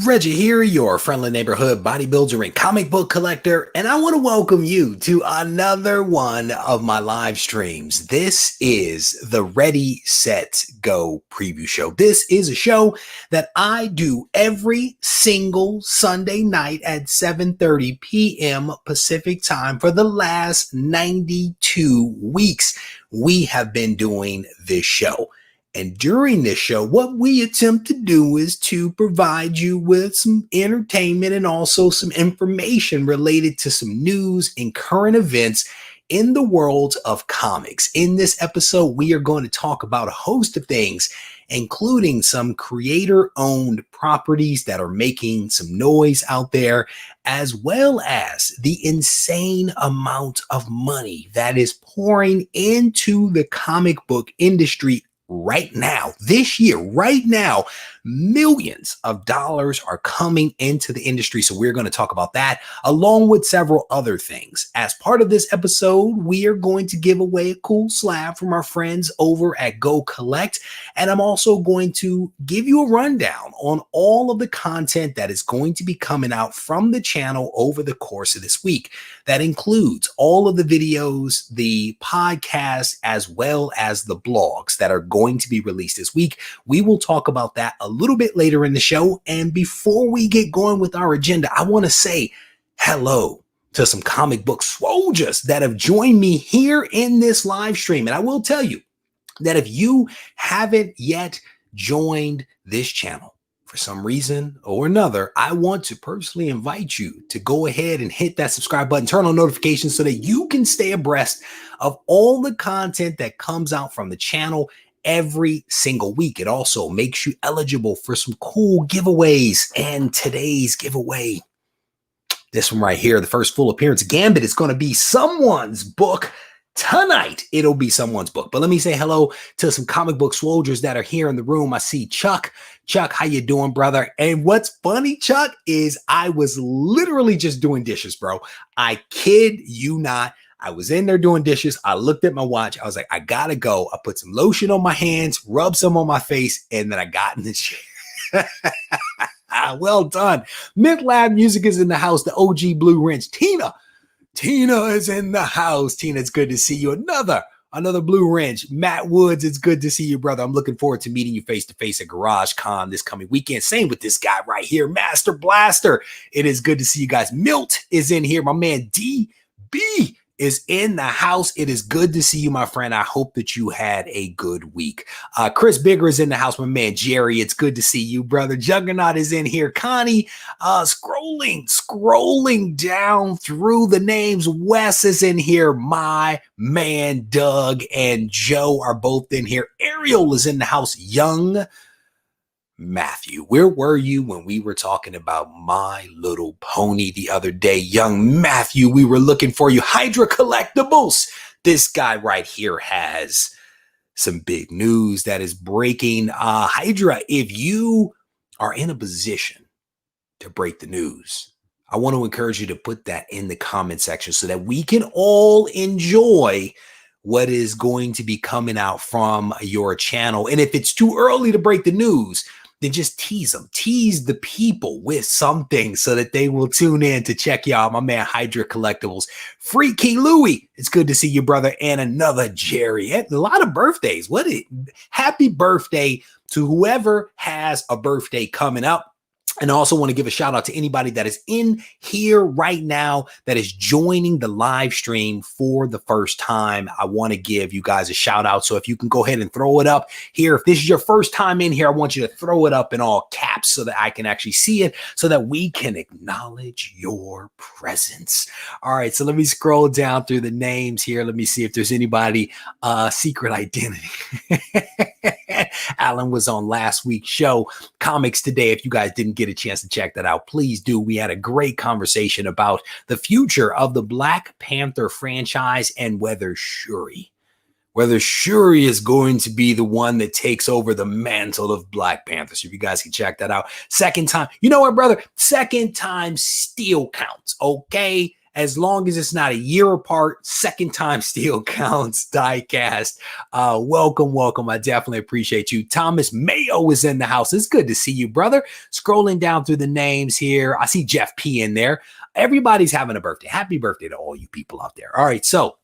Reggie here, your friendly neighborhood bodybuilder and comic book collector, and I want to welcome you to another one of my live streams. This is the Ready, Set, Go preview show. This is a show that I do every single Sunday night at 7:30 p.m. Pacific time for the last 92 weeks. We have been doing this show. And during this show, what we attempt to do is to provide you with some entertainment and also some information related to some news and current events in the world of comics. In this episode, we are going to talk about a host of things, including some creator-owned properties that are making some noise out there, as well as the insane amount of money that is pouring into the comic book industry right now, this year, right now. Millions of dollars are coming into the industry. So we're going to talk about that along with several other things. As part of this episode, we are going to give away a cool slab from our friends over at Go Collect. And I'm also going to give you a rundown on all of the content that is going to be coming out from the channel over the course of this week. That includes all of the videos, the podcasts, as well as the blogs that are going to be released this week. We will talk about that a little bit later in the show. And before we get going with our agenda, I want to say hello to some comic book soldiers that have joined me here in this live stream. And I will tell you that if you haven't yet joined this channel for some reason or another, I want to personally invite you to go ahead and hit that subscribe button, turn on notifications so that you can stay abreast of all the content that comes out from the channel every single week. It also makes you eligible for some cool giveaways. And today's giveaway, this one right here, the first full appearance Gambit, is going to be someone's book tonight. It'll be someone's book. But let me say hello to some comic book soldiers that are here in the room. I see Chuck. Chuck, how you doing, brother? And what's funny, Chuck, is I was literally just doing dishes, bro. I kid you not. I was in there doing dishes. I looked at my watch. I was like, I gotta go. I put some lotion on my hands, rubbed some on my face, and then I got in the chair. Well done. Myth Lab Music is in the house. The OG Blue Wrench. Tina is in the house. Tina, it's good to see you. Another Blue Wrench. Matt Woods, it's good to see you, brother. I'm looking forward to meeting you face to face at Garage Con this coming weekend. Same with this guy right here, Master Blaster. It is good to see you guys. Milt is in here. My man DB is in the house. It is good to see you, my friend. I hope that you had a good week. Chris Bigger is in the house. My man Jerry, it's good to see you, brother. Juggernaut is in here. Connie, scrolling down through the names. Wes is in here. My man Doug and Joe are both in here. Ariel is in the house. Young Matthew, where were you when we were talking about My Little Pony the other day? Young Matthew, we were looking for you. Hydra Collectibles. This guy right here has some big news that is breaking. Hydra, if you are in a position to break the news, I want to encourage you to put that in the comment section so that we can all enjoy what is going to be coming out from your channel. And if it's too early to break the news, then just tease them. Tease the people with something so that they will tune in to check you out. My man Hydra Collectibles. Freaky Louie, it's good to see you, brother. And another Jerry. A lot of birthdays. Happy birthday to whoever has a birthday coming up. And I also want to give a shout out to anybody that is in here right now that is joining the live stream for the first time. I want to give you guys a shout out. So if you can go ahead and throw it up here. If this is your first time in here, I want you to throw it up in all caps so that I can actually see it, so that we can acknowledge your presence. All right, so let me scroll down through the names here. Let me see if there's anybody, secret identity. Alan was on last week's show, Comics Today. If you guys didn't get a chance to check that out, please do. We had a great conversation about the future of the Black Panther franchise and whether Shuri is going to be the one that takes over the mantle of Black Panther. So if you guys can check that out. Second time, you know what, brother? Second time still counts, okay? as long as it's not a year apart. Second time still counts. Diecast. Welcome. I definitely appreciate you. Thomas Mayo is in the house. It's good to see you, brother. Scrolling down through the names here. I see Geoff P in there. Everybody's having a birthday. Happy birthday to all you people out there. All right, so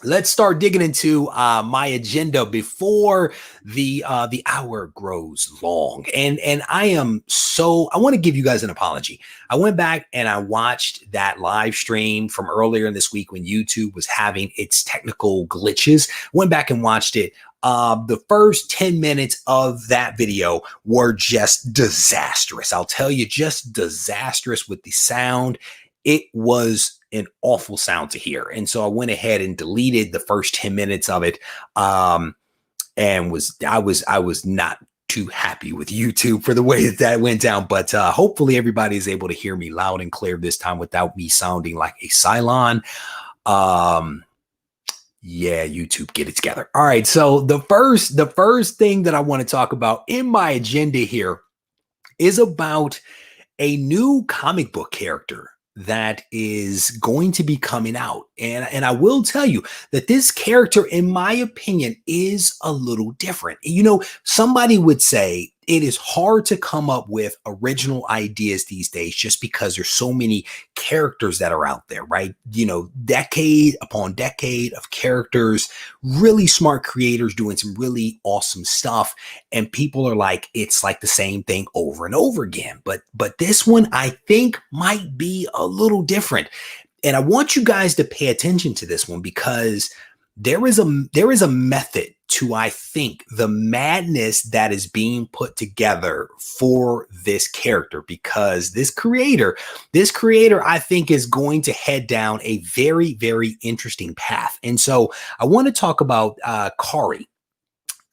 let's start digging into my agenda before the hour grows long. And I want to give you guys an apology. I went back and I watched that live stream from earlier in this week when YouTube was having its technical glitches. Went back and watched it. The first 10 minutes of that video were just disastrous. I'll tell you, just disastrous with the sound. It was an awful sound to hear. And so I went ahead and deleted the first 10 minutes of it. And I was not too happy with YouTube for the way that went down. But hopefully everybody is able to hear me loud and clear this time without me sounding like a Cylon. Yeah, YouTube, get it together. All right. So the first thing that I want to talk about in my agenda here is about a new comic book character that is going to be coming out. And I will tell you that this character, in my opinion, is a little different. You know, somebody would say it is hard to come up with original ideas these days just because there's so many characters that are out there, right? You know, decade upon decade of characters, really smart creators doing some really awesome stuff. And people are like, it's like the same thing over and over again. But this one, I think, might be a little different. And I want you guys to pay attention to this one because there is a method to, I think, the madness that is being put together for this character, because this creator, I think, is going to head down a very, very interesting path. And so I want to talk about Kaare.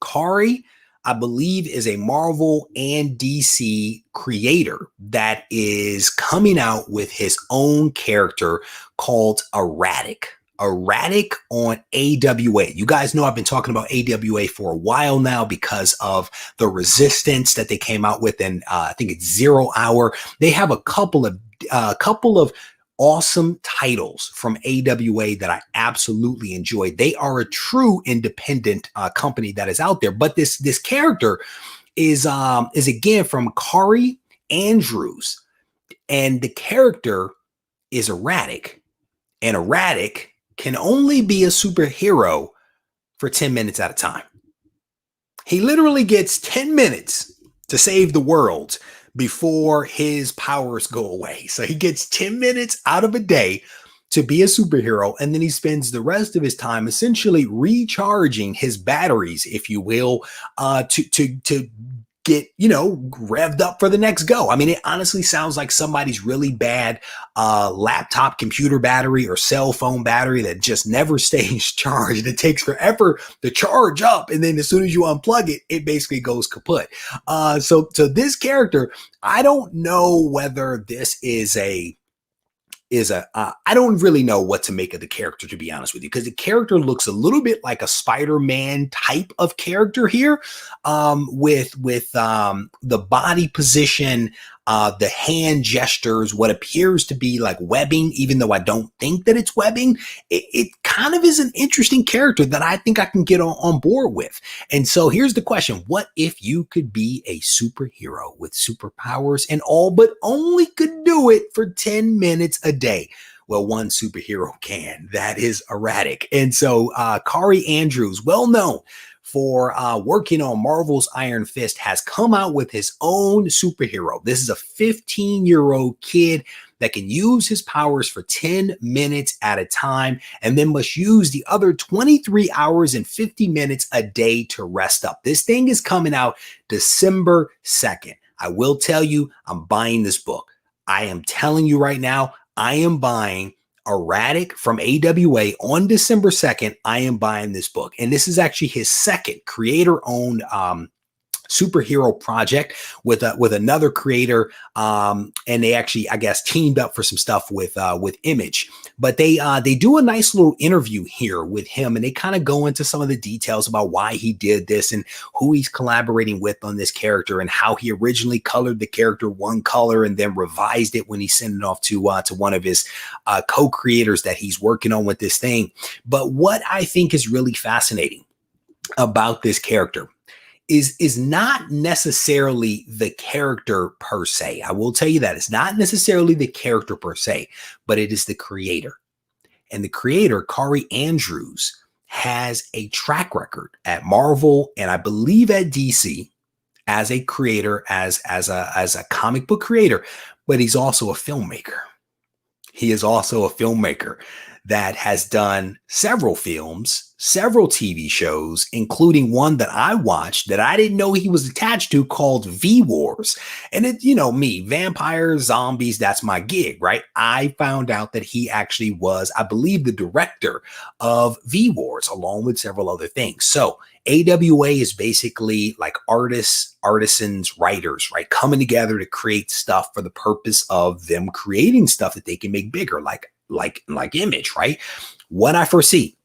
Kaare, I believe, is a Marvel and DC creator that is coming out with his own character called e-ratic. E-ratic on AWA. You guys know I've been talking about AWA for a while now because of the Resistance that they came out with, and I think it's 0 Hour. They have a couple of awesome titles from AWA that I absolutely enjoy. They are a true independent company that is out there. But this character is again from Kaare Andrews, and the character is e-ratic, and e-ratic can only be a superhero for 10 minutes at a time. He literally gets 10 minutes to save the world before his powers go away. So he gets 10 minutes out of a day to be a superhero, and then he spends the rest of his time essentially recharging his batteries, if you will, to get, you know, revved up for the next go. I mean, it honestly sounds like somebody's really bad laptop computer battery or cell phone battery that just never stays charged. It takes forever to charge up, and then as soon as you unplug it, it basically goes kaput. So this character, I don't know whether this is I don't really know what to make of the character, to be honest with you, because the character looks a little bit like a Spider-Man type of character here, with the body position, the hand gestures, what appears to be like webbing, even though I don't think that it's webbing. It kind of is an interesting character that I think I can get on board with. And so here's the question: what if you could be a superhero with superpowers and all, but only could do it for 10 minutes a day? Well, one superhero can. That is e-ratic. And so Kaare Andrews, well known for working on Marvel's Iron Fist, has come out with his own superhero. This is a 15-year-old kid that can use his powers for 10 minutes at a time, and then must use the other 23 hours and 50 minutes a day to rest up. This thing is coming out December 2nd. I will tell you, I'm buying this book. I am telling you right now, I am buying e-ratic from AWA on December 2nd. I am buying this book. And this is actually his second creator-owned superhero project with another creator, and they actually, I guess, teamed up for some stuff with Image. But they do a nice little interview here with him, and they kind of go into some of the details about why he did this and who he's collaborating with on this character, and how he originally colored the character one color and then revised it when he sent it off to one of his co-creators that he's working on with this thing. But what I think is really fascinating about this character is not necessarily the character per se. I will tell you that it's not necessarily the character per se, but it is the creator. And the creator, Kaare Andrews, has a track record at Marvel and I believe at DC as a creator, as a comic book creator, but he's also a filmmaker. He is also a filmmaker that has done several films, several TV shows, including one that I watched that I didn't know he was attached to called V-Wars. And it, you know me, vampires, zombies, that's my gig, right? I found out that he actually was, I believe, the director of V-Wars along with several other things. So AWA is basically like artists, artisans, writers, right? Coming together to create stuff for the purpose of them creating stuff that they can make bigger, like Image, right? What I foresee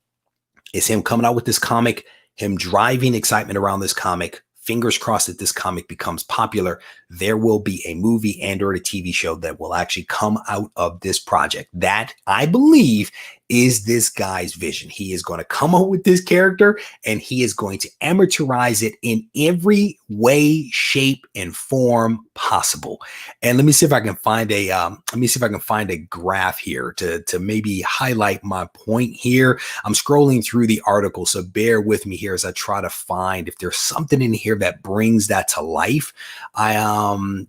is him coming out with this comic, him driving excitement around this comic. Fingers crossed that this comic becomes popular. There will be a movie and or a TV show that will actually come out of this project. That, I believe, is this guy's vision. He is going to come up with this character and he is going to amateurize it in every way, shape, and form possible. And let me see if I can find a graph here to maybe highlight my point here. I'm scrolling through the article, so bear with me here as I try to find if there's something in here that brings that to life.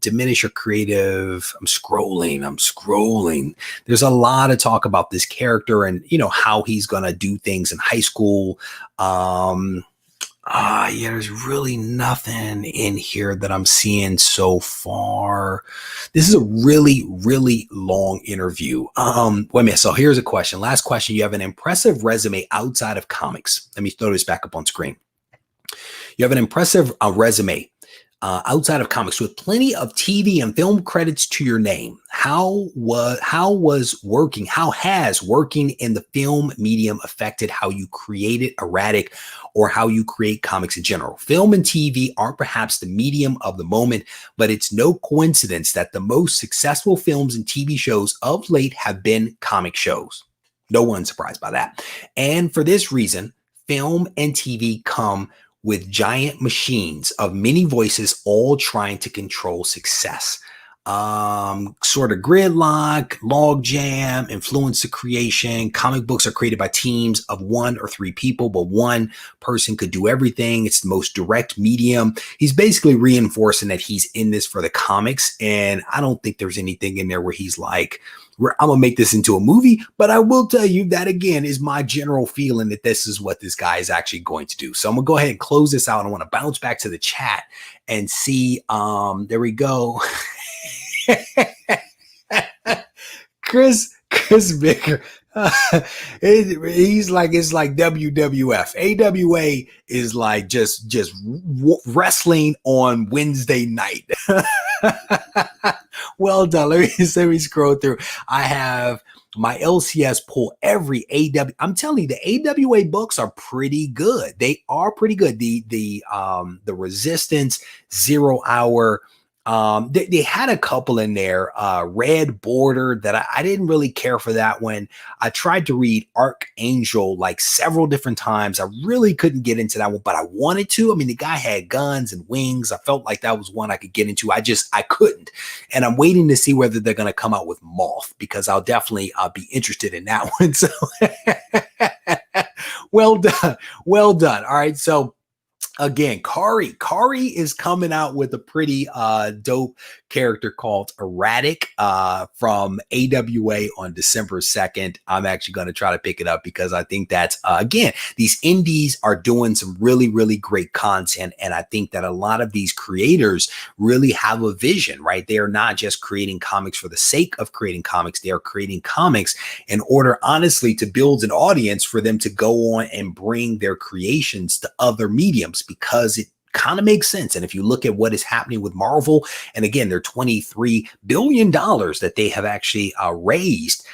Diminish your creative. I'm scrolling. There's a lot of talk about this character and, you know, how he's going to do things in high school. Yeah, there's really nothing in here that I'm seeing so far. This is a really, really long interview. Wait a minute. So here's a question. Last question. You have an impressive resume outside of comics. Let me throw this back up on screen. You have an impressive resume outside of comics with plenty of TV and film credits to your name. How has working in the film medium affected how you created erratic or how you create comics in general? Film and TV are perhaps the medium of the moment, but it's no coincidence that the most successful films and TV shows of late have been comic shows. No one's surprised by that. And for this reason, film and TV come with giant machines of many voices all trying to control success. Sort of gridlock, logjam, influence the creation. Comic books are created by teams of 1 or 3 people, but one person could do everything. It's the most direct medium. He's basically reinforcing that he's in this for the comics. And I don't think there's anything in there where he's like, I'm going to make this into a movie, but I will tell you that again is my general feeling that this is what this guy is actually going to do. So I'm going to go ahead and close this out. I want to bounce back to the chat and see, there we go. Chris Bicker. He's like, it's like WWF. AWA is like just wrestling on Wednesday night. Well done. Let me scroll through. I have my LCS pull every AW. I'm telling you, the AWA books are pretty good. They are pretty good. The Resistance, 0 Hour. They had a couple in there, Red Border, that I didn't really care for that one. I tried to read Archangel like several different times. I really couldn't get into that one, but I wanted to. I mean, the guy had guns and wings. I felt like that was one I could get into. I couldn't. And I'm waiting to see whether they're going to come out with Moth, because I'll definitely be interested in that one. So well done. Well done. All right. So again, Kaare is coming out with a pretty dope character called Erratic from AWA on December 2nd. I'm actually going to try to pick it up because I think that's, again, these indies are doing some really, really great content. And I think that a lot of these creators really have a vision, right? They are not just creating comics for the sake of creating comics. They are creating comics in order, honestly, to build an audience for them to go on and bring their creations to other mediums, because it kind of makes sense. And if you look at what is happening with Marvel, and again, their $23 billion that they have actually raised,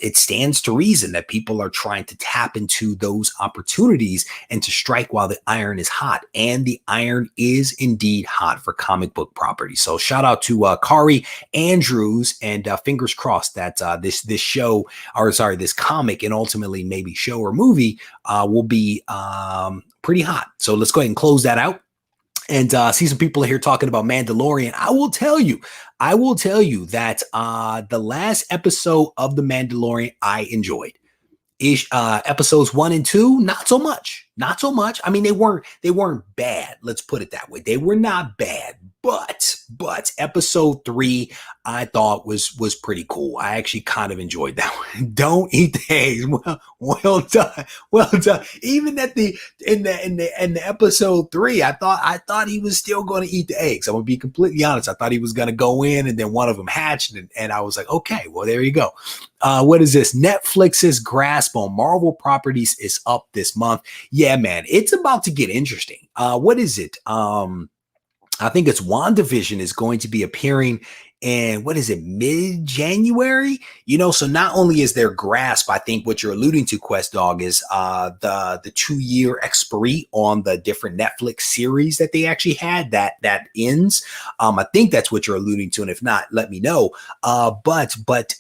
it stands to reason that people are trying to tap into those opportunities and to strike while the iron is hot. And the iron is indeed hot for comic book property. So shout out to Kaare Andrews, and fingers crossed that this show, or sorry, this comic, and ultimately maybe show or movie will be pretty hot. So let's go ahead and close that out. And see some people here talking about Mandalorian. I will tell you that the last episode of The Mandalorian I enjoyed. Episodes 1 and 2, not so much. I mean, they weren't bad. Let's put it that way. They were not bad, but episode 3 I thought was pretty cool. I actually kind of enjoyed that one. Don't eat the eggs. Well done. Even at in the episode 3, I thought he was still going to eat the eggs. I'm gonna be completely honest. I thought he was going to go in, and then one of them hatched, and I was like, okay, well, there you go. What is this? Netflix's grasp on Marvel properties is up this month. Yeah, man, it's about to get interesting. What is it? I think it's WandaVision is going to be appearing in, what is it, mid-January? So not only is their grasp, I think what you're alluding to, Quest Dog, is the 2-year expiry on the different Netflix series that they actually had that ends. I think that's what you're alluding to, and if not, let me know. But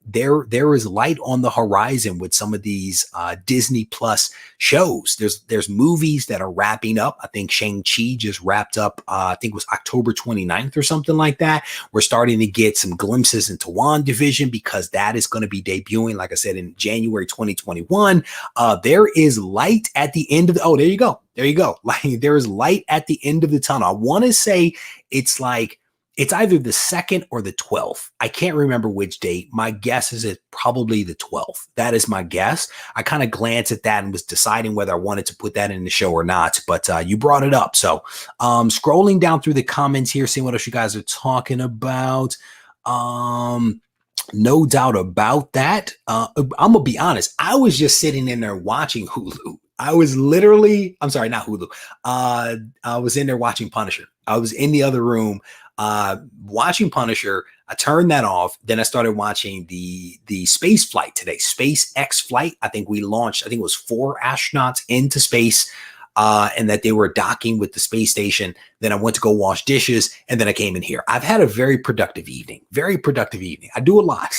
there is light on the horizon with some of these Disney Plus shows. There's movies that are wrapping up. I think Shang-Chi just wrapped up. I think it was October 29th or something like that. We're starting to get some glimpses into WandaVision, because that is going to be debuting, like I said, in January 2021. There is light at the end of the, there you go. Like, there is light at the end of the tunnel. I want to say it's either the 2nd or the 12th. I can't remember which date. My guess is it's probably the 12th. That is my guess. I kind of glanced at that and was deciding whether I wanted to put that in the show or not, but you brought it up. So scrolling down through the comments here, seeing what else you guys are talking about. No doubt about that. I'm going to be honest. I was just sitting in there watching Hulu. I was literally, I'm sorry, not Hulu. I was in there watching Punisher. I was in the other room watching Punisher. I turned that off. Then I started watching the space flight today, SpaceX flight. I think we launched, I think it was 4 astronauts into space, and that they were docking with the space station. Then I went to go wash dishes, and then I came in here. I've had a very productive evening. I do a lot.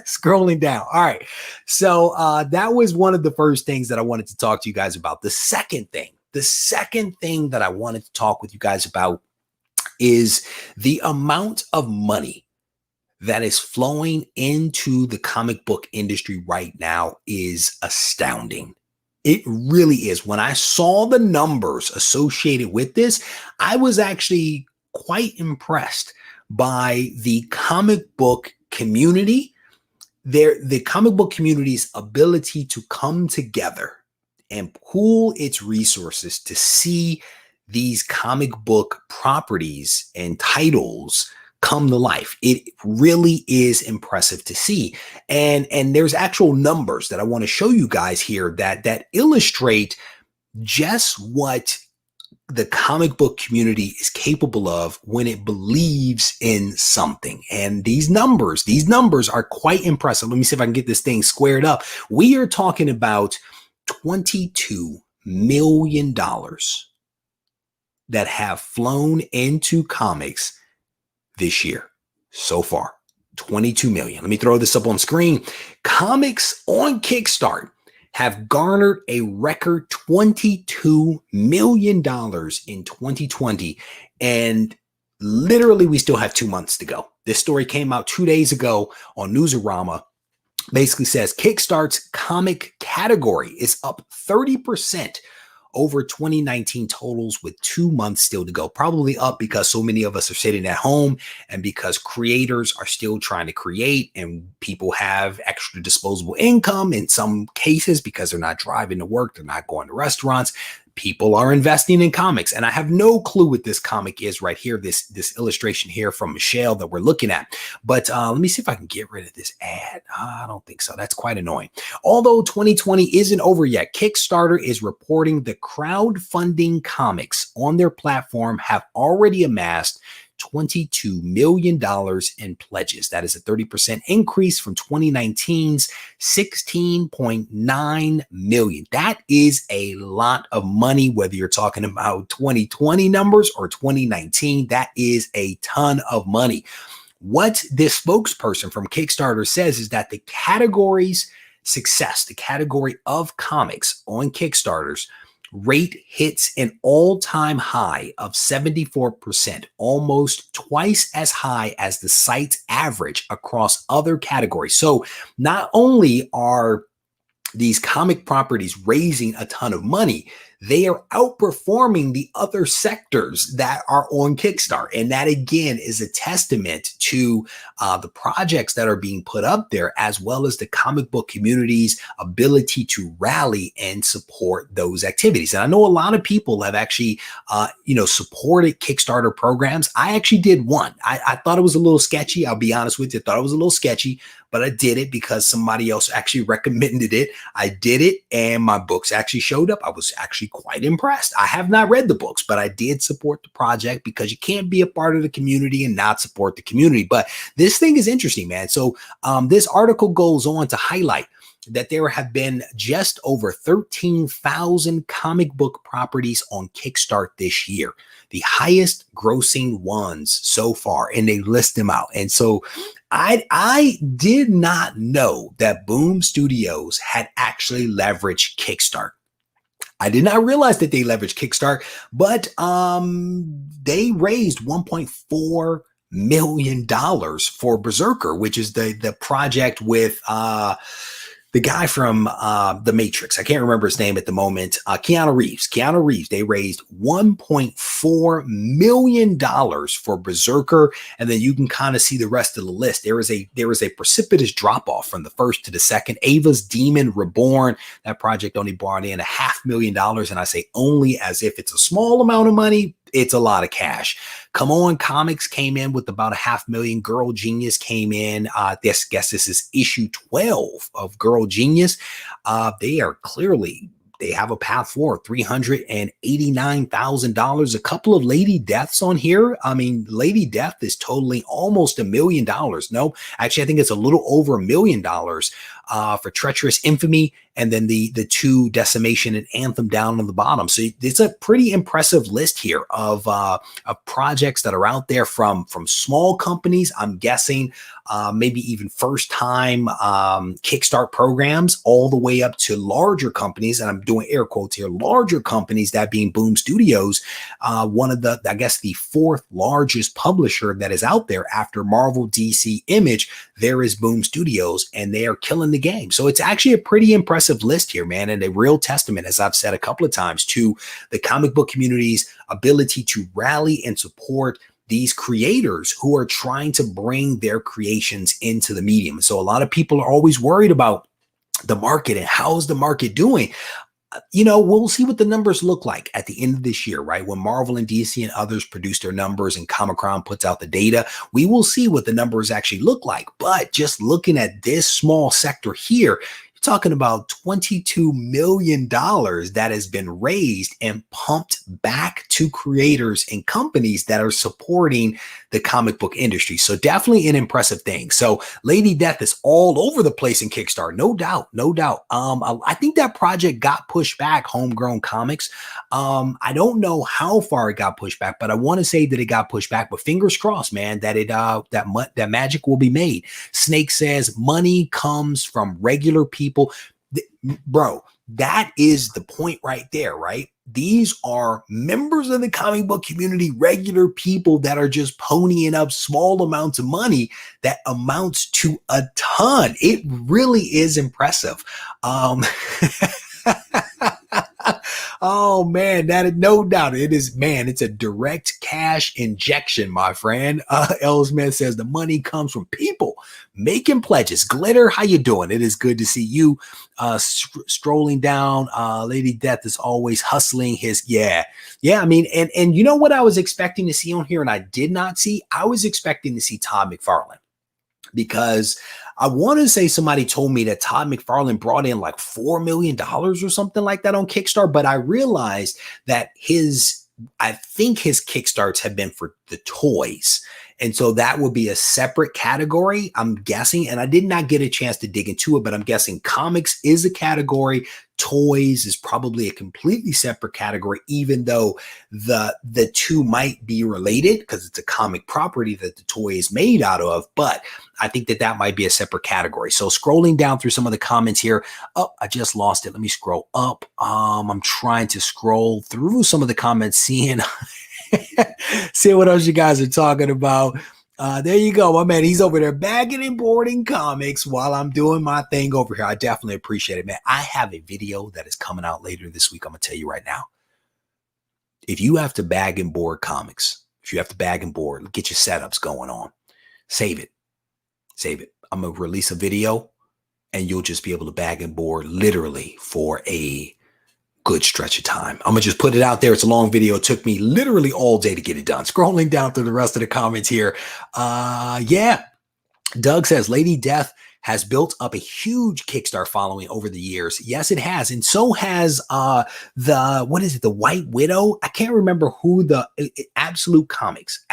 Scrolling down. All right. So that was one of the first things that I wanted to talk to you guys about. The second thing that I wanted to talk with you guys about is the amount of money that is flowing into the comic book industry right now is astounding. It really is. When I saw the numbers associated with this, I was actually quite impressed by the comic book community, the comic book community's ability to come together and pool its resources to see these comic book properties and titles come to life. It really is impressive to see. And there's actual numbers that I want to show you guys here that illustrate just what the comic book community is capable of when it believes in something. And these numbers are quite impressive. Let me see if I can get this thing squared up. We are talking about $22 million that have flown into comics this year so far. 22 million. Let me throw this up on screen. Comics on Kickstarter have garnered a record $22 million in 2020. And literally, we still have 2 months to go. This story came out 2 days ago on Newsarama. Basically says Kickstarter's comic category is up 30% over 2019 totals with 2 months still to go. Probably up because so many of us are sitting at home and because creators are still trying to create and people have extra disposable income in some cases because they're not driving to work, they're not going to restaurants. people are investing in comics. And I have no clue what this comic is right here, this illustration here from Michelle that we're looking at. But let me see if I can get rid of this ad. I don't think so. That's quite annoying. Although 2020 isn't over yet, Kickstarter is reporting the crowdfunding comics on their platform have already amassed $22 million in pledges. That is a 30% increase from 2019's $16.9 million. That is a lot of money, whether you're talking about 2020 numbers or 2019. That is a ton of money. What this spokesperson from Kickstarter says is that the category's success, the category of comics on Kickstarter's rate hits an all-time high of 74%, almost twice as high as the site's average across other categories. So not only are these comic properties raising a ton of money, they are outperforming the other sectors that are on Kickstarter. And that, again, is a testament to the projects that are being put up there, as well as the comic book community's ability to rally and support those activities. And I know a lot of people have actually, supported Kickstarter programs. I actually did one. I thought it was a little sketchy. I'll be honest with you. I thought it was a little sketchy, but I did it because somebody else actually recommended it. I did it, and my books actually showed up. I was actually quite impressed. I have not read the books, but I did support the project because you can't be a part of the community and not support the community. But this thing is interesting, man. So this article goes on to highlight that there have been just over 13,000 comic book properties on Kickstarter this year, the highest grossing ones so far, and they list them out. And so I did not know that Boom Studios had actually leveraged Kickstarter. I did not realize that they leveraged Kickstarter, but they raised $1.4 million for Berserker, which is the project with the guy from The Matrix. I can't remember his name at the moment. Keanu Reeves. They raised $1.4 million for Berserker. And then you can kind of see the rest of the list. There is a precipitous drop off from the first to the second. Ava's Demon Reborn. That project only brought in $500,000. And I say only as if it's a small amount of money. It's a lot of cash. Come On Comics came in with about $500,000. Girl Genius came in. Guess this is issue 12 of Girl Genius. They have a path for $389,000. A couple of Lady Deaths on here. I mean, Lady Death is totaling almost $1 million. No, actually, I think it's a little over $1 million for Treacherous Infamy, and then the two Decimation and Anthem down on the bottom. So it's a pretty impressive list here of projects that are out there from small companies. I'm guessing maybe even first time Kickstart programs, all the way up to larger companies. And I'm doing air quotes here, larger companies, that being Boom Studios, one of the fourth largest publisher that is out there after Marvel, DC, Image. There is Boom Studios, and they are killing the game. So it's actually a pretty impressive list here, man, and a real testament, as I've said a couple of times, to the comic book community's ability to rally and support these creators who are trying to bring their creations into the medium. So a lot of people are always worried about the market and how's the market doing. We'll see what the numbers look like at the end of this year, right? When Marvel and DC and others produce their numbers and Comic-Con puts out the data, we will see what the numbers actually look like. But just looking at this small sector here, talking about $22 million that has been raised and pumped back to creators and companies that are supporting the comic book industry. So definitely an impressive thing. So Lady Death is all over the place in Kickstarter. No doubt. I think that project got pushed back, Homegrown Comics. I don't know how far it got pushed back, but I want to say that it got pushed back, but fingers crossed, man, that that magic will be made. Snake says money comes from regular people. Bro, that is the point right there, right? These are members of the comic book community, regular people that are just ponying up small amounts of money that amounts to a ton. It really is impressive. Oh man, that is no doubt. It is, man, it's a direct cash injection, my friend. L. Smith says the money comes from people making pledges. Glitter, how you doing? It is good to see you strolling down. Lady Death is always hustling his, yeah. I mean, and you know what I was expecting to see on here and I did not see? I was expecting to see Todd McFarlane, because I want to say somebody told me that Todd McFarlane brought in like $4 million or something like that on Kickstarter, but I realized that I think his Kickstarts have been for the toys. And so that would be a separate category, I'm guessing. And I did not get a chance to dig into it, but I'm guessing comics is a category. Toys is probably a completely separate category, even though the two might be related because it's a comic property that the toy is made out of. But I think that might be a separate category. So scrolling down through some of the comments here. Oh, I just lost it. Let me scroll up. I'm trying to scroll through some of the comments, seeing what else you guys are talking about. There you go, my man. He's over there bagging and boarding comics while I'm doing my thing over here. I definitely appreciate it, man. I have a video that is coming out later this week. I'm going to tell you right now. If you have to bag and board comics, if you have to bag and board, get your setups going on, save it. Save it. I'm going to release a video and you'll just be able to bag and board literally for a good stretch of time. I'm going to just put it out there. It's a long video. It took me literally all day to get it done. Scrolling down through the rest of the comments here. Yeah. Doug says Lady Death has built up a huge Kickstarter following over the years. Yes, it has. And so has the White Widow. I can't remember who Absolute Comics,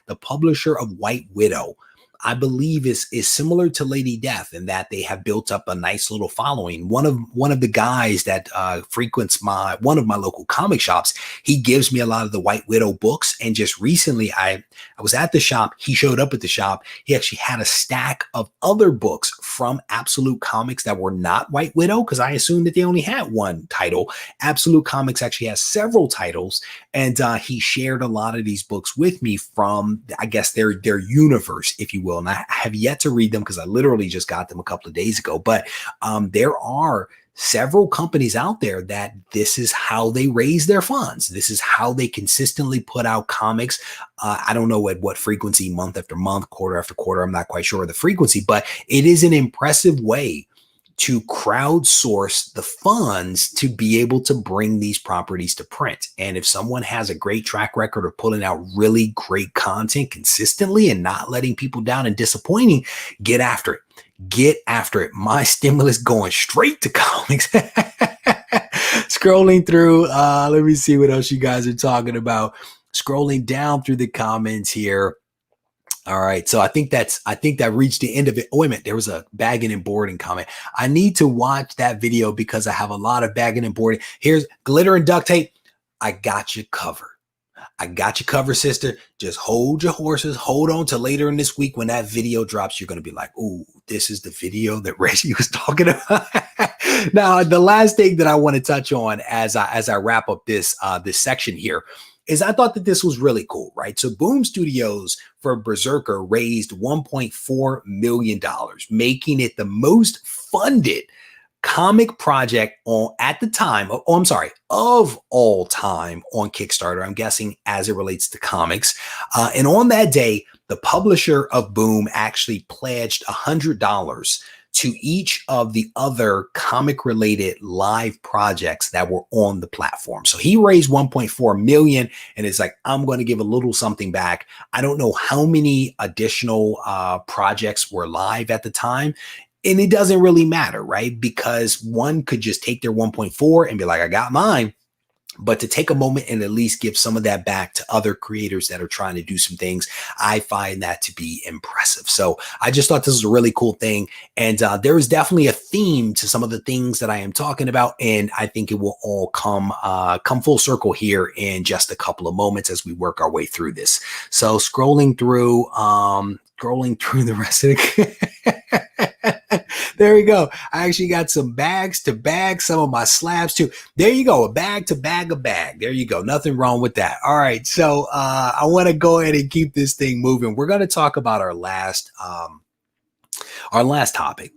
the publisher of White Widow, I believe is similar to Lady Death in that they have built up a nice little following. One of the guys that frequents one of my local comic shops, he gives me a lot of the White Widow books. And just recently I was at the shop. He showed up at the shop. He actually had a stack of other books from Absolute Comics that were not White Widow, because I assumed that they only had one title. Absolute Comics actually has several titles. And he shared a lot of these books with me from, I guess, their universe, if you will. And I have yet to read them because I literally just got them a couple of days ago. But there are several companies out there that this is how they raise their funds. This is how they consistently put out comics. I don't know at what frequency, month after month, quarter after quarter. I'm not quite sure of the frequency, but it is an impressive way to crowdsource the funds to be able to bring these properties to print. And if someone has a great track record of pulling out really great content consistently and not letting people down and disappointing, get after it. Get after it. My stimulus going straight to comics. Scrolling through, let me see what else you guys are talking about. Scrolling down through the comments here. All right. So I think that reached the end of it. Oh, wait a minute. There was a bagging and boarding comment. I need to watch that video because I have a lot of bagging and boarding. Here's glitter and duct tape. I got you covered. I got you covered, sister. Just hold your horses. Hold on to later in this week when that video drops. You're going to be like, ooh, this is the video that Regie was talking about. Now, the last thing that I want to touch on as I wrap up this section here is I thought that this was really cool, right? So Boom Studios for Berserker raised $1.4 million, making it the most funded comic project of all time on Kickstarter, I'm guessing, as it relates to comics. And on that day, the publisher of Boom actually pledged $100 to each of the other comic related live projects that were on the platform. So he raised 1.4 million and it's like, I'm going to give a little something back. I don't know how many additional projects were live at the time. And it doesn't really matter, right? Because one could just take their 1.4 and be like, I got mine. But to take a moment and at least give some of that back to other creators that are trying to do some things, I find that to be impressive. So I just thought this was a really cool thing. And there is definitely a theme to some of the things that I am talking about. And I think it will all come full circle here in just a couple of moments as we work our way through this. So scrolling through the rest of the there we go. I actually got some bags to bag some of my slabs too. There you go. A bag to bag a bag. There you go. Nothing wrong with that. All right. So I want to go ahead and keep this thing moving. We're going to talk about our last topic.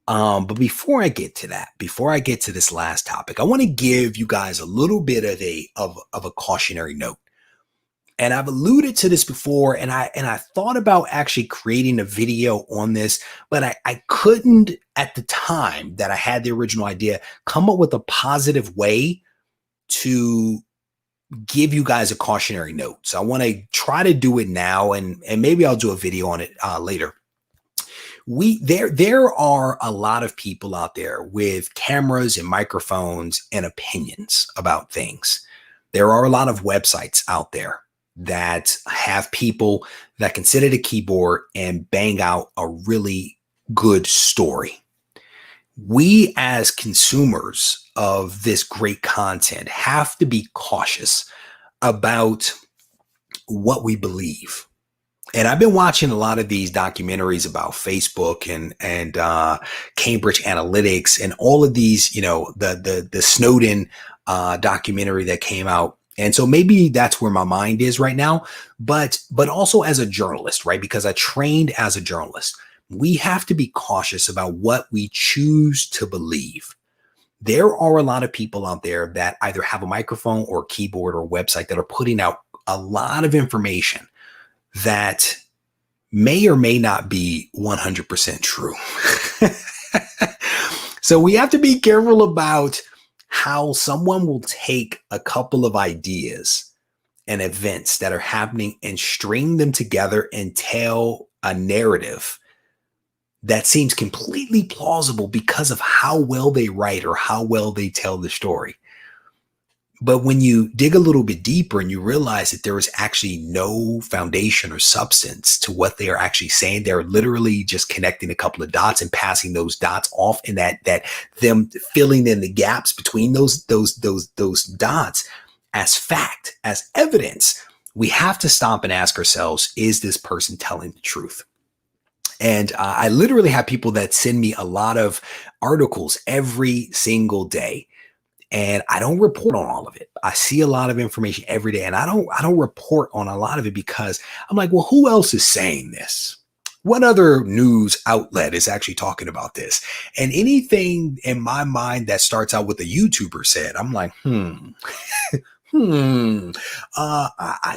But before I get to that, before I get to this last topic, I want to give you guys a little bit of a cautionary note. And I've alluded to this before, and I thought about actually creating a video on this, but I couldn't at the time that I had the original idea come up with a positive way to give you guys a cautionary note. So I want to try to do it now, and maybe I'll do a video on it later. There are a lot of people out there with cameras and microphones and opinions about things. There are a lot of websites out there that have people that can sit at a keyboard and bang out a really good story. We as consumers of this great content have to be cautious about what we believe. And I've been watching a lot of these documentaries about Facebook and Cambridge Analytics and all of these, you know, the Snowden documentary that came out. And so maybe that's where my mind is right now, but also as a journalist, right? Because I trained as a journalist, we have to be cautious about what we choose to believe. There are a lot of people out there that either have a microphone or keyboard or website that are putting out a lot of information that may or may not be 100% true. So we have to be careful about how someone will take a couple of ideas and events that are happening and string them together and tell a narrative that seems completely plausible because of how well they write or how well they tell the story. But when you dig a little bit deeper and you realize that there is actually no foundation or substance to what they are actually saying, they're literally just connecting a couple of dots and passing those dots off, and that them filling in the gaps between those dots as fact, as evidence. We have to stop and ask ourselves, is this person telling the truth? And I literally have people that send me a lot of articles every single day. And I don't report on all of it. I see a lot of information every day, and I don't report on a lot of it because I'm like, well, who else is saying this? What other news outlet is actually talking about this? And anything in my mind that starts out with a YouTuber said, I'm like,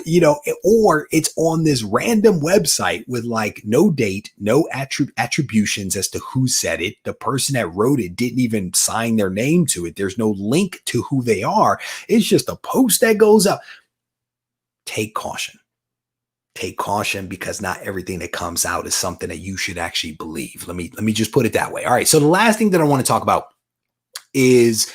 you know, or it's on this random website with like no date, no attributions as to who said it. The person that wrote it didn't even sign their name to it. There's no link to who they are. It's just a post that goes up. Take caution. Take caution, because not everything that comes out is something that you should actually believe. Let me just put it that way. All right. So the last thing that I want to talk about is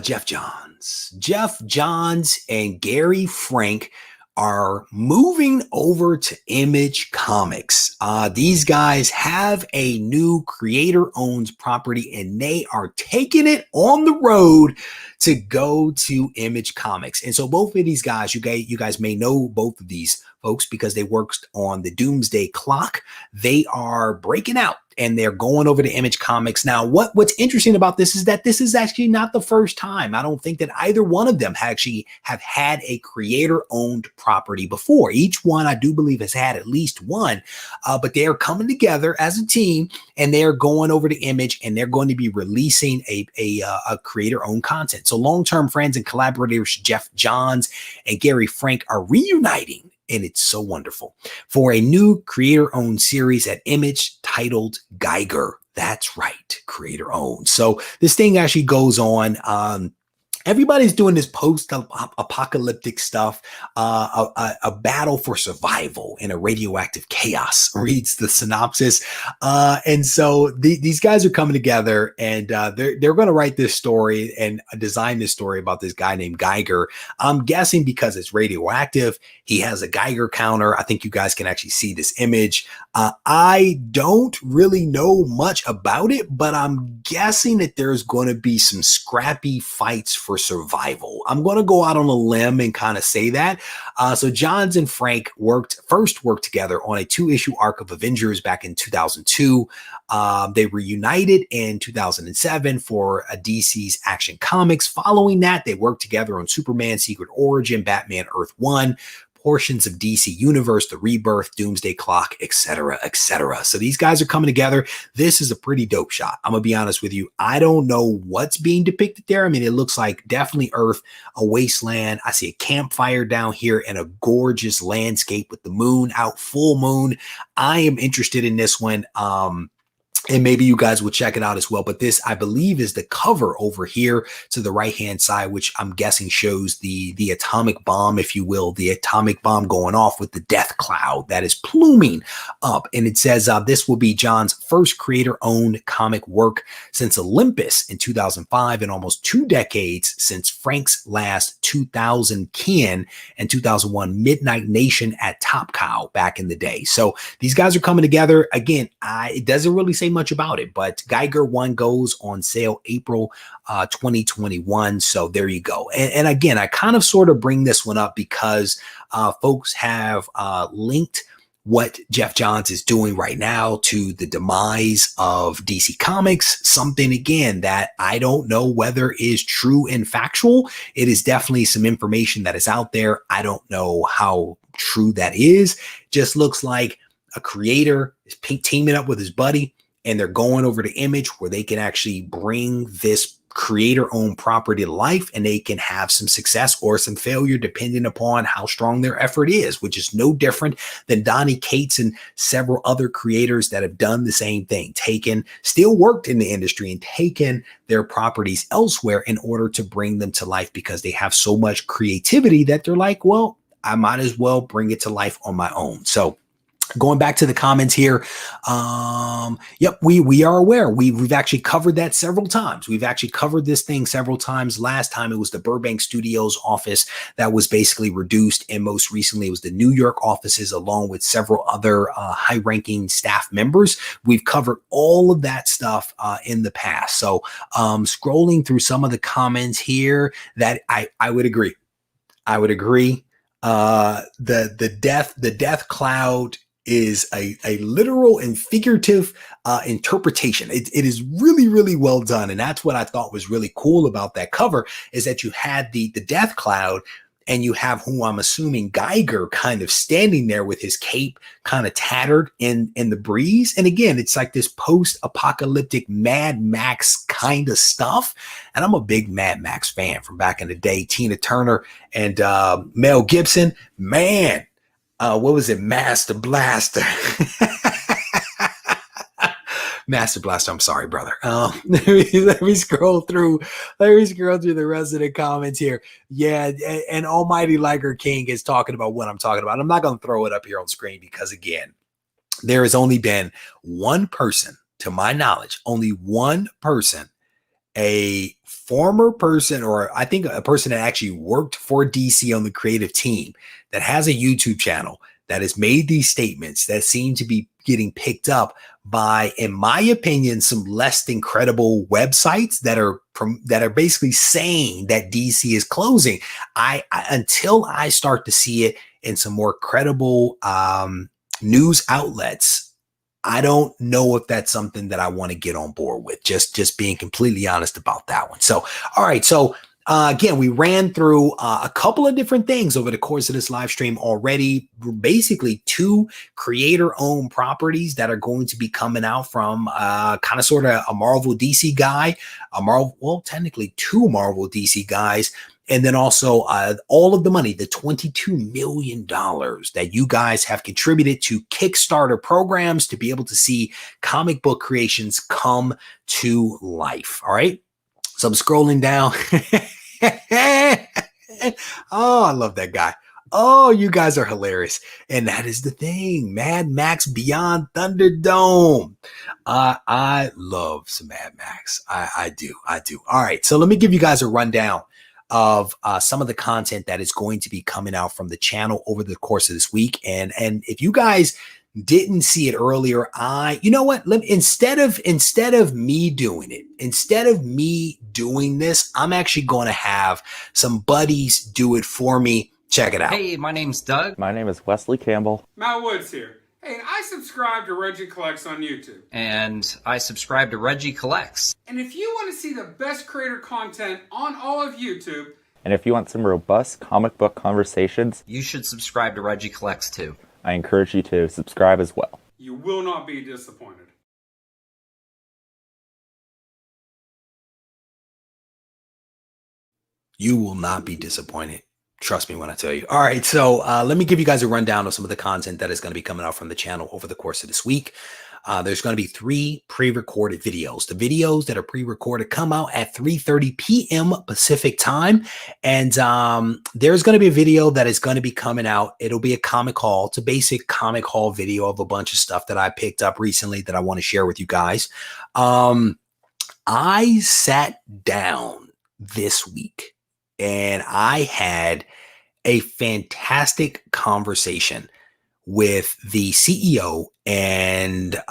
Geoff Johns. Geoff Johns and Gary Frank are moving over to Image Comics. These guys have a new creator-owned property, and they are taking it on the road to go to Image Comics. And so both of these guys, you guys may know both of these folks because they worked on the Doomsday Clock. They are breaking out and they're going over to Image Comics. Now, what's interesting about this is that this is actually not the first time. I don't think that either one of them actually have had a creator-owned property before. Each one, I do believe, has had at least one, but they are coming together as a team, and they're going over to Image, and they're going to be releasing a creator-owned content. So long-term friends and collaborators Geoff Johns and Gary Frank are reuniting, and it's so wonderful, for a new creator-owned series at Image titled Geiger. That's right, creator-owned. So this thing actually goes on. Everybody's doing this post-apocalyptic stuff, a battle for survival in a radioactive chaos, reads the synopsis. And so these guys are coming together, and they're going to write this story and design this story about this guy named Geiger. I'm guessing because it's radioactive, he has a Geiger counter. I think you guys can actually see this image. I don't really know much about it, but I'm guessing that there's going to be some scrappy fights for survival. I'm going to go out on a limb and kind of say that. So Johns and Frank first worked together on a 2-issue arc of Avengers back in 2002. They reunited in 2007 for DC's Action Comics. Following that, they worked together on Superman Secret Origin, Batman Earth 1, portions of DC Universe, the Rebirth, Doomsday Clock, etc., etc. So these guys are coming together. This is a pretty dope shot. I'm gonna be honest with you. I don't know what's being depicted there. I mean, it looks like definitely Earth, a wasteland. I see a campfire down here and a gorgeous landscape with the moon out, full moon. I am interested in this one. And maybe you guys will check it out as well. But this, I believe, is the cover over here to the right-hand side, which I'm guessing shows the atomic bomb, if you will, the atomic bomb going off with the death cloud that is pluming up. And it says this will be John's first creator-owned comic work since Olympus in 2005 and almost 2 decades since Frank's last 2000 Ken and 2001 Midnight Nation at Top Cow back in the day. So these guys are coming together. Again, it doesn't really say much about it, but Geiger 1 goes on sale April 2021. So there you go. And again, I kind of sort of bring this one up because folks have linked what Geoff Johns is doing right now to the demise of DC Comics, something again that I don't know whether is true and factual. It is definitely some information that is out there. I don't know how true that is. Just looks like a creator is teaming up with his buddy, and they're going over to Image where they can actually bring this creator-owned property to life, and they can have some success or some failure depending upon how strong their effort is, which is no different than Donny Cates and several other creators that have done the same thing, still worked in the industry and taken their properties elsewhere in order to bring them to life because they have so much creativity that they're like, well, I might as well bring it to life on my own. So going back to the comments here, yep, we are aware. We've actually covered that several times. We've actually covered this thing several times. Last time it was the Burbank Studios office that was basically reduced, and most recently it was the New York offices along with several other high-ranking staff members. We've covered all of that stuff in the past. So scrolling through some of the comments here, that I would agree. I would agree. The death cloud is a literal and figurative interpretation. It is really, really well done. And that's what I thought was really cool about that cover, is that you had the death cloud, and you have who I'm assuming Geiger kind of standing there with his cape kind of tattered in the breeze. And again, it's like this post-apocalyptic Mad Max kind of stuff. And I'm a big Mad Max fan from back in the day. Tina Turner and Mel Gibson, man. What was it? Master Blaster. Master Blaster. I'm sorry, brother. Let me scroll through. The rest of the comments here. Yeah, and Almighty Liger King is talking about what I'm talking about. I'm not going to throw it up here on screen because, again, there has only been one person, to my knowledge, only one person, a former person, or I think a person that actually worked for DC on the creative team, that has a YouTube channel that has made these statements that seem to be getting picked up by, in my opinion, some less than credible websites that are basically saying that DC is closing. Until I start to see it in some more credible news outlets, I don't know if that's something that I want to get on board with. Just being completely honest about that one. So, all right. So again, we ran through a couple of different things over the course of this live stream already. Basically 2 creator-owned properties that are going to be coming out from kind of sort of a Marvel DC guy, technically 2 Marvel DC guys. And then also all of the money, the $22 million that you guys have contributed to Kickstarter programs to be able to see comic book creations come to life. All right. So I'm scrolling down. Oh, I love that guy. Oh, you guys are hilarious. And that is the thing. Mad Max Beyond Thunderdome. I love some Mad Max. I do. All right. So let me give you guys a rundown of some of the content that is going to be coming out from the channel over the course of this week. And if you guys didn't see it earlier, you know what? Instead of me doing it, instead of me doing this, I'm actually going to have some buddies do it for me. Check it out. Hey, my name's Doug. My name is Wesley Campbell. Matt Woods here. Hey, and I subscribe to Regie Collects on YouTube. And I subscribe to Regie Collects. And if you want to see the best creator content on all of YouTube, And if you want some robust comic book conversations, You should subscribe to Regie Collects too. I encourage you to subscribe as well. You will not be disappointed. You will not be disappointed. Trust me when I tell you. All right, so let me give you guys a rundown of some of the content that is going to be coming out from the channel over the course of this week. There's going to be 3 pre-recorded videos. The videos that are pre-recorded come out at 3:30 p.m. Pacific time. And there's going to be a video that is going to be coming out. It'll be a comic haul. It's a basic comic haul video of a bunch of stuff that I picked up recently that I want to share with you guys. I sat down this week and I had a fantastic conversation with the CEO and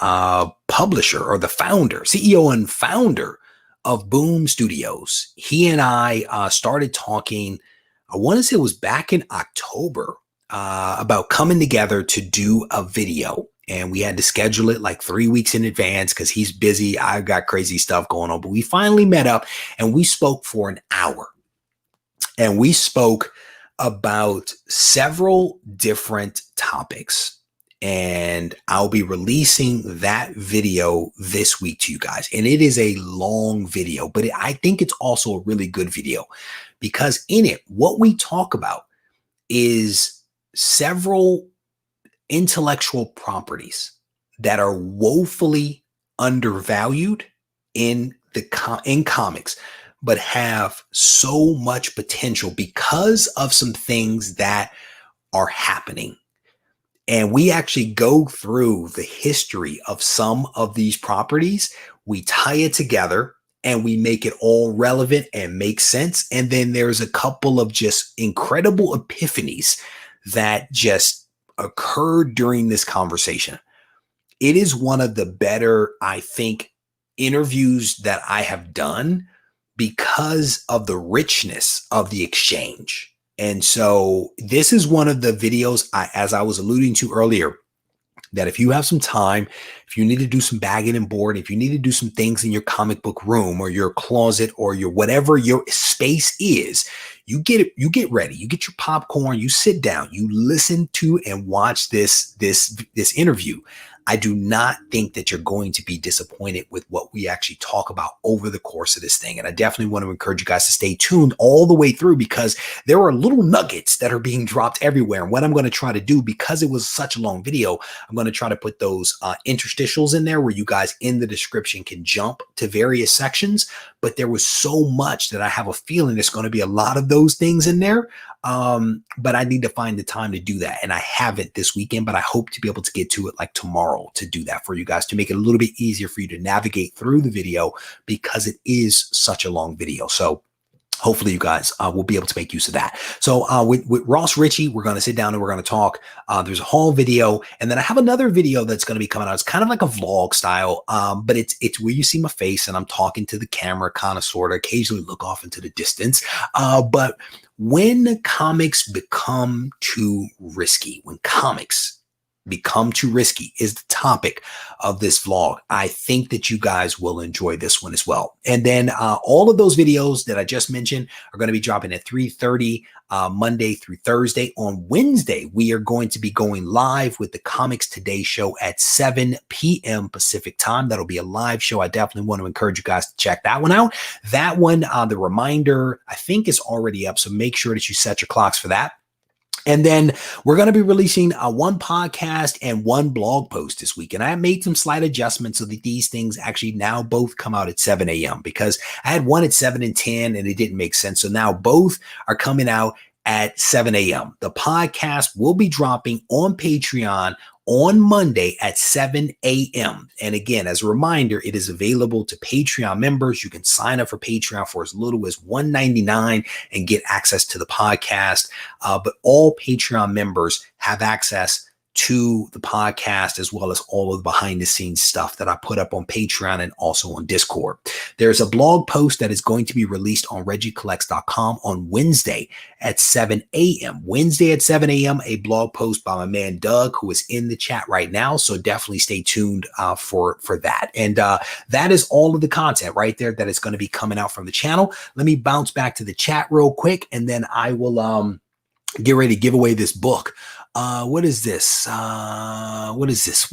publisher, or the founder, CEO and founder of Boom Studios. He and I started talking, I want to say it was back in October, about coming together to do a video. And we had to schedule it like 3 weeks in advance because he's busy. I've got crazy stuff going on. But we finally met up and we spoke for an hour. And we spoke about several different topics. And I'll be releasing that video this week to you guys. And it is a long video, but I think it's also a really good video because in it, what we talk about is several intellectual properties that are woefully undervalued in comics, but have so much potential because of some things that are happening. And we actually go through the history of some of these properties. We tie it together and we make it all relevant and make sense. And then there's a couple of just incredible epiphanies that just occurred during this conversation. It is one of the better, I think, interviews that I have done because of the richness of the exchange. And so this is one of the videos, as I was alluding to earlier, that if you have some time, if you need to do some bagging and board, if you need to do some things in your comic book room or your closet or your whatever your space is, you get ready, you get your popcorn, you sit down, you listen to and watch this interview. I do not think that you're going to be disappointed with what we actually talk about over the course of this thing. And I definitely want to encourage you guys to stay tuned all the way through because there are little nuggets that are being dropped everywhere. And what I'm going to try to do, because it was such a long video, I'm going to try to put those interstitials in there where you guys in the description can jump to various sections. But there was so much that I have a feeling there's going to be a lot of those things in there. But I need to find the time to do that. And I haven't this weekend, but I hope to be able to get to it like tomorrow to do that for you guys, to make it a little bit easier for you to navigate through the video because it is such a long video. So hopefully you guys will be able to make use of that. So with Ross Ritchie, we're going to sit down and we're going to talk. There's a haul video. And then I have another video that's going to be coming out. It's kind of like a vlog style, but it's where you see my face and I'm talking to the camera, kind of, sort of, occasionally look off into the distance. But when comics become too risky, when comics become too risky is the topic of this vlog. I think that you guys will enjoy this one as well. And then all of those videos that I just mentioned are going to be dropping at 3:30 Monday through Thursday. On Wednesday, we are going to be going live with the Comics Today show at 7 p.m. Pacific time. That'll be a live show. I definitely want to encourage you guys to check that one out. That one, the reminder, I think is already up. So make sure that you set your clocks for that. And then we're going to be releasing one podcast and one blog post this week. And I made some slight adjustments so that these things actually now both come out at 7 a.m. because I had one at 7 and 10 and it didn't make sense. So now both are coming out at 7 a.m. The podcast will be dropping on Patreon on Monday at 7 a.m. And again, as a reminder, it is available to Patreon members. You can sign up for Patreon for as little as $1.99 and get access to the podcast. But all Patreon members have access to the podcast, as well as all of the behind the scenes stuff that I put up on Patreon and also on Discord. There's a blog post that is going to be released on regiecollects.com on Wednesday at 7 a.m. Wednesday at 7 a.m., a blog post by my man Doug, who is in the chat right now. So definitely stay tuned for that. And that is all of the content right there that is going to be coming out from the channel. Let me bounce back to the chat real quick, and then I will get ready to give away this book. What is this? What is this?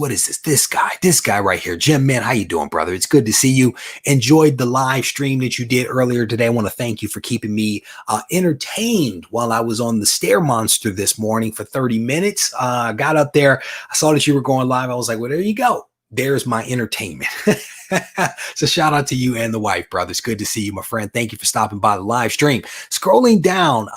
This guy right here. Jim, man, how you doing, brother? It's good to see you. Enjoyed the live stream that you did earlier today. I want to thank you for keeping me entertained while I was on the stair monster this morning for 30 minutes. Got up there. I saw that you were going live. I was like, well, there you go. There's my entertainment. So shout out to you and the wife, brother. It's good to see you, my friend. Thank you for stopping by the live stream. Scrolling down,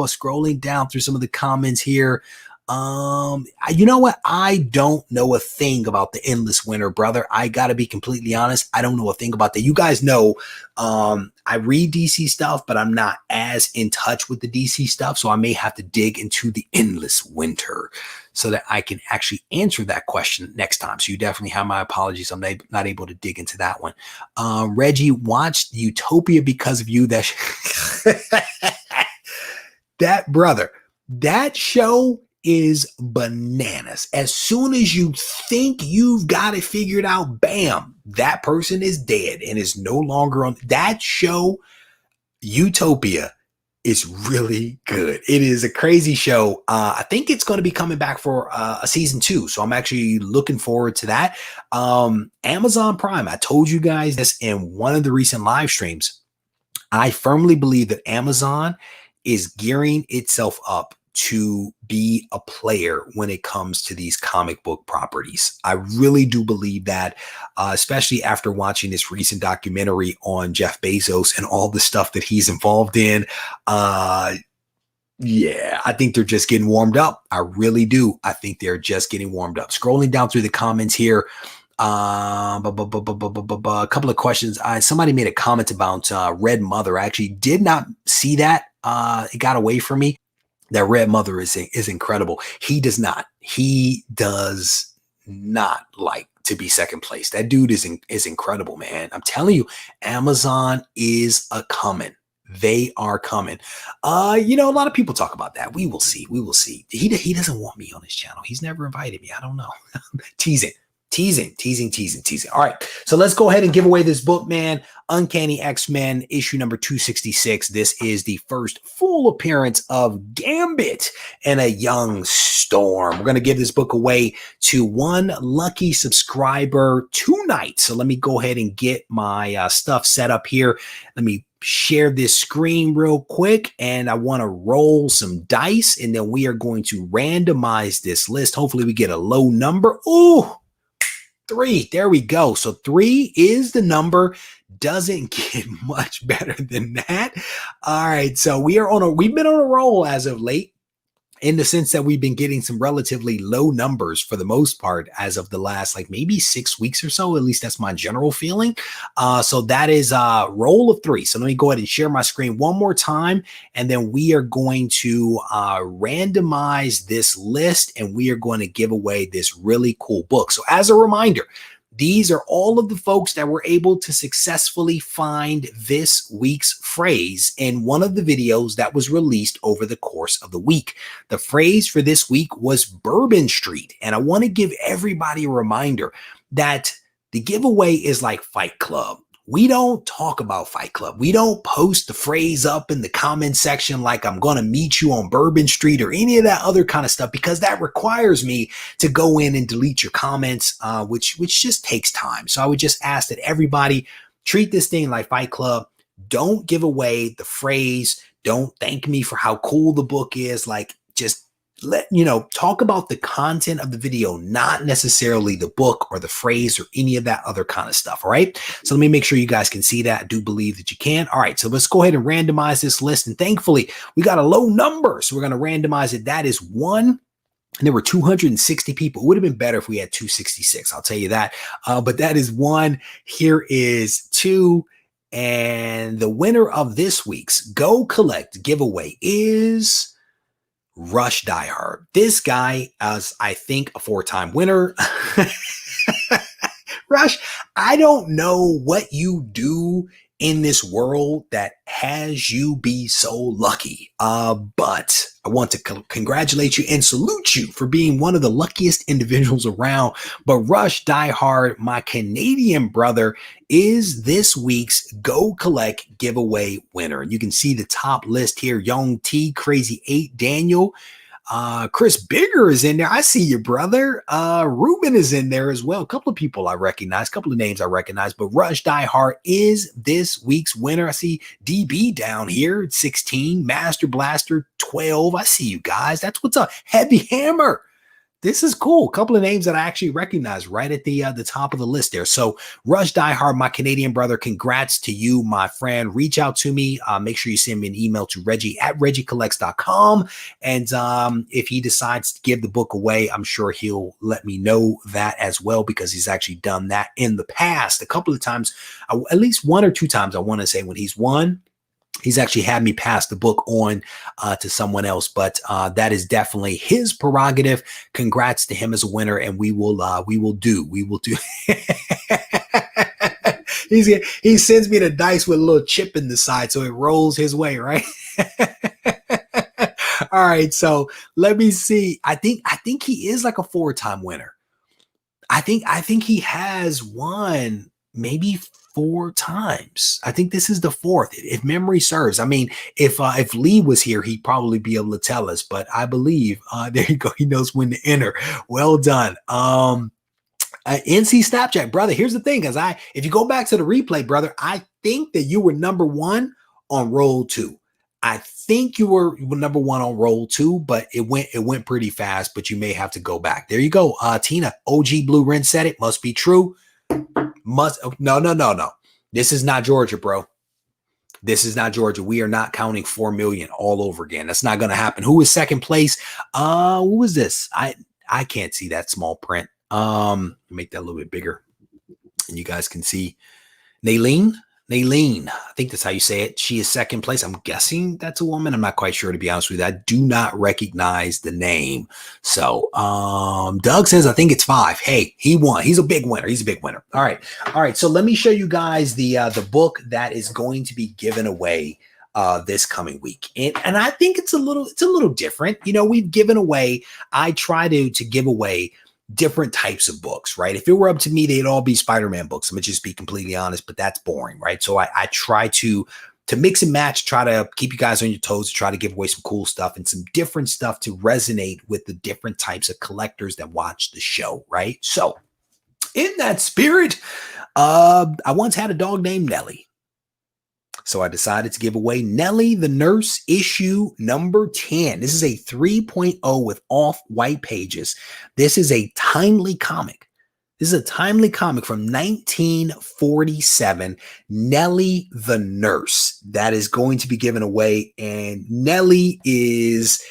scrolling down through some of the comments here. You know what? I don't know a thing about the Endless Winter, brother. I gotta be completely honest. I don't know a thing about that. You guys know, I read DC stuff, but I'm not as in touch with the DC stuff. So I may have to dig into the Endless Winter so that I can actually answer that question next time. So you definitely have my apologies. I'm not able to dig into that one. Reggie watched Utopia because of you. That that brother, that show is bananas. As soon as you think you've got it figured out, bam, that person is dead and is no longer on. That show, Utopia, is really good. It is a crazy show. I think it's going to be coming back for a season 2. So I'm actually looking forward to that. Amazon Prime, I told you guys this in one of the recent live streams. I firmly believe that Amazon is gearing itself up to be a player when it comes to these comic book properties. I really do believe that, especially after watching this recent documentary on Jeff Bezos and all the stuff that he's involved in. Yeah, I think they're just getting warmed up. I really do. I think they're just getting warmed up. Scrolling down through the comments here. A couple of questions. Somebody made a comment about Red Mother. I actually did not see that. It got away from me. That Red Mother is incredible. He does not like to be second place. That dude is incredible, man. I'm telling you, Amazon is a coming. They are coming. You know, a lot of people talk about that. We will see. We will see. He doesn't want me on his channel. He's never invited me. I don't know. Teasing. All right. So let's go ahead and give away this book, man. Uncanny X-Men issue number 266. This is the first full appearance of Gambit and a young Storm. We're going to give this book away to one lucky subscriber tonight. So let me go ahead and get my stuff set up here. Let me share this screen real quick, and I want to roll some dice, and then we are going to randomize this list. Hopefully we get a low number. Ooh, 3. There we go. So 3 is the number. Doesn't get much better than that. All right. So we've been on a roll as of late, in the sense that we've been getting some relatively low numbers for the most part as of the last, like maybe 6 weeks or so. At least that's my general feeling. So that is a roll of 3. So let me go ahead and share my screen one more time, and then we are going to randomize this list, and we are going to give away this really cool book. So as a reminder, these are all of the folks that were able to successfully find this week's phrase in one of the videos that was released over the course of the week. The phrase for this week was Bourbon Street. And I want to give everybody a reminder that the giveaway is like Fight Club. We don't talk about Fight Club. We don't post the phrase up in the comment section like I'm going to meet you on Bourbon Street or any of that other kind of stuff, because that requires me to go in and delete your comments, which just takes time. So I would just ask that everybody treat this thing like Fight Club. Don't give away the phrase. Don't thank me for how cool the book is. Like, just talk about the content of the video, not necessarily the book or the phrase or any of that other kind of stuff. All right. So let me make sure you guys can see that. I do believe that you can. All right. So let's go ahead and randomize this list. And thankfully we got a low number, so we're going to randomize it. That is 1. And there were 260 people. It would have been better if we had 266. I'll tell you that. But that is 1. Here is 2. And the winner of this week's Go Collect giveaway is Rush Diehard. This guy is, I think, a 4-time winner. Rush, I don't know what you do in this world that has you be so lucky. But I want to congratulate you and salute you for being one of the luckiest individuals around. But Rush Diehard, my Canadian brother, is this week's Go Collect giveaway winner. And you can see the top list here. Young T, Crazy 8, Daniel, Chris Bigger is in there. I see you, brother. Ruben is in there as well. A couple of people I recognize, a couple of names I recognize, but Rush Diehard is this week's winner. I see DB down here at 16, Master Blaster 12. I see you guys. That's what's up. Heavy Hammer. This is cool. A couple of names that I actually recognize right at the top of the list there. So Rush Diehard, my Canadian brother, congrats to you, my friend. Reach out to me. Make sure you send me an email to Regie at regiecollects.com. And if he decides to give the book away, I'm sure he'll let me know that as well, because he's actually done that in the past. A couple of times, at least 1 or 2 times, I want to say, when he's won, he's actually had me pass the book on to someone else, but that is definitely his prerogative. Congrats to him as a winner, and we will do. He sends me the dice with a little chip in the side, so it rolls his way, right? All right, so let me see. I think he is like a 4-time winner. I think he has won maybe 4 times. I think this is the 4th, if memory serves. I mean, if Lee was here, he'd probably be able to tell us, but I believe there you go. He knows when to enter. Well done. NC Snapchat, brother. Here's the thing, because if you go back to the replay, brother, I think that you were number 1 on roll 2. I think you were number 1 on roll 2, but it went pretty fast, but you may have to go back. There you go. Tina, OG Blue Ren said it. Must be true. No. This is not Georgia, bro. This is not Georgia. We are not counting 4 million all over again. That's not going to happen. Who is second place? Who is this? I can't see that small print. Make that a little bit bigger, and you guys can see Naylene. I think that's how you say it. She is second place. I'm guessing that's a woman. I'm not quite sure, to be honest with you. I do not recognize the name. So Doug says, I think it's 5. Hey, he won. He's a big winner. All right. So let me show you guys the book that is going to be given away this coming week. And I think it's a little different. You know, we've given away, I try to give away different types of books, right? If it were up to me, they'd all be Spider-Man books. I'm gonna just be completely honest, but that's boring, right? So I try to mix and match, try to keep you guys on your toes, try to give away some cool stuff and some different stuff to resonate with the different types of collectors that watch the show, right? So in that spirit, I once had a dog named Nellie. So I decided to give away Nellie the Nurse issue number 10. This is a 3.0 with off-white pages. This is a timely comic. This is a timely comic from 1947, Nellie the Nurse, that is going to be given away. And Nellie is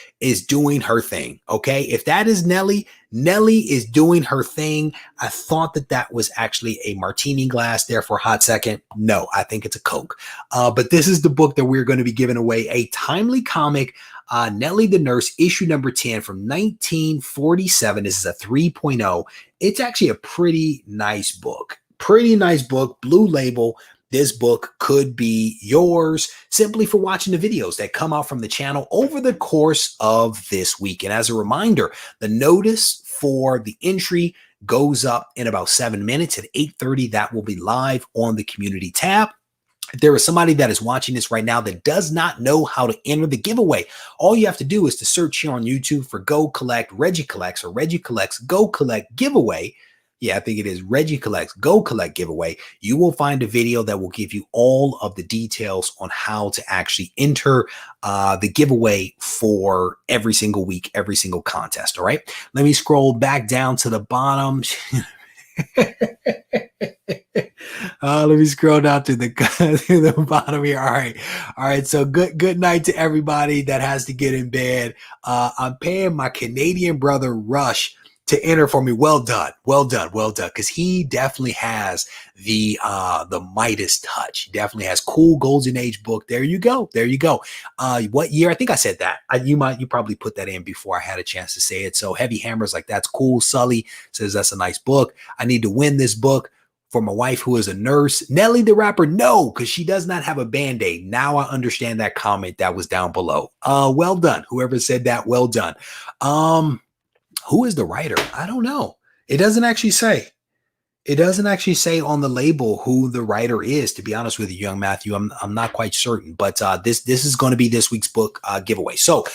doing her thing. Okay. If that is Nellie is doing her thing. I thought that was actually a martini glass there for a hot second. No, I think it's a Coke. But this is the book that we're going to be giving away, a timely comic, Nellie the Nurse, issue number 10 from 1947. This is a 3.0. It's actually a pretty nice book. Blue label. This book could be yours simply for watching the videos that come out from the channel over the course of this week. And as a reminder, the notice for the entry goes up in about 7 minutes. At 8:30, that will be live on the community tab. If there is somebody that is watching this right now that does not know how to enter the giveaway, all you have to do is to search here on YouTube for Go Collect Regie Collects, or Regie Collects Go Collect Giveaway. Yeah, I think it is Regie Collects Go Collect Giveaway. You will find a video that will give you all of the details on how to actually enter the giveaway for every single week, every single contest. All right, let me scroll back down to the bottom. Let me scroll down to the bottom here. All right. So good night to everybody that has to get in bed. I'm paying my Canadian brother Rush to enter for me. Well done, well done, well done. Because he definitely has the Midas touch. He definitely has cool golden age book. There you go, there you go. What year? I think I said that. You probably put that in before I had a chance to say it. So Heavy Hammers, like, that's cool. Sully says that's a nice book. I need to win this book for my wife who is a nurse. Nelly the rapper, no, because she does not have a band-aid. Now I understand that comment that was down below. Well done, whoever said that. Well done. Who is the writer? I don't know. It doesn't actually say. It doesn't actually say on the label who the writer is, to be honest with you, young Matthew. I'm not quite certain, but this is going to be this week's book giveaway. So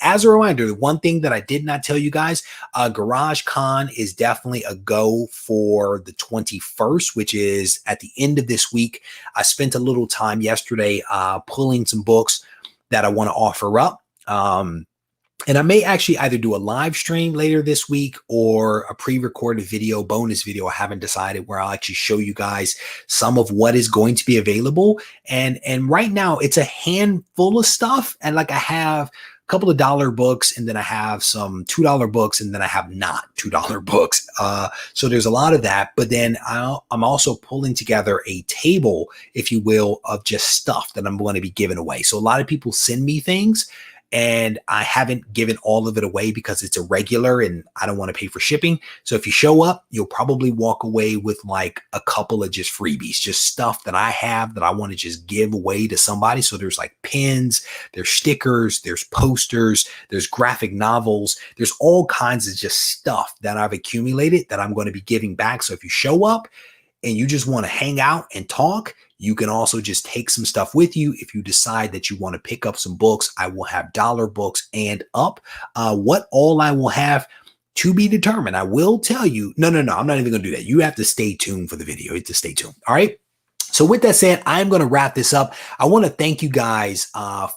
as a reminder, the one thing that I did not tell you guys, Garage Con is definitely a go for the 21st, which is at the end of this week. I spent a little time yesterday pulling some books that I want to offer up. And I may actually either do a live stream later this week or a pre-recorded video, bonus video. I haven't decided, where I'll actually show you guys some of what is going to be available. And right now it's a handful of stuff. And like, I have a couple of dollar books, and then I have some $2 books, and then I have not $2 books. So there's a lot of that. But then I'm also pulling together a table, if you will, of just stuff that I'm going to be giving away. So a lot of people send me things, and I haven't given all of it away because it's irregular and I don't want to pay for shipping. So if you show up, you'll probably walk away with like a couple of just freebies, just stuff that I have that I want to just give away to somebody. So there's like pins, there's stickers, there's posters, there's graphic novels, there's all kinds of just stuff that I've accumulated that I'm going to be giving back. So if you show up and you just want to hang out and talk, you can also just take some stuff with you. If you decide that you want to pick up some books, I will have dollar books and up. What all I will have, to be determined. I will tell you, no, I'm not even going to do that. You have to stay tuned for the video. You have to stay tuned. All right. So with that said, I'm going to wrap this up. I want to thank you guys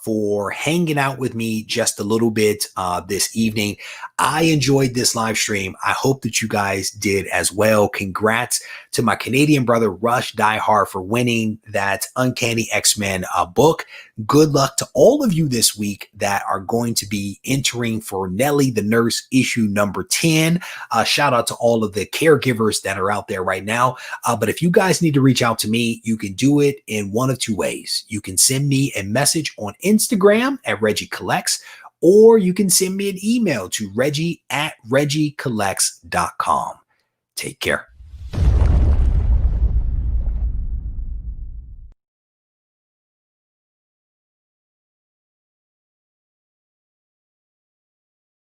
for hanging out with me just a little bit this evening. I enjoyed this live stream. I hope that you guys did as well. Congrats to my Canadian brother, Rush Diehard, for winning that Uncanny X-Men book. Good luck to all of you this week that are going to be entering for Nellie the Nurse issue number 10. Shout out to all of the caregivers that are out there right now. But if you guys need to reach out to me, you can do it in one of two ways. You can send me a message on Instagram at Regie Collects, or you can send me an email to Regie@regiecollects.com. Take care.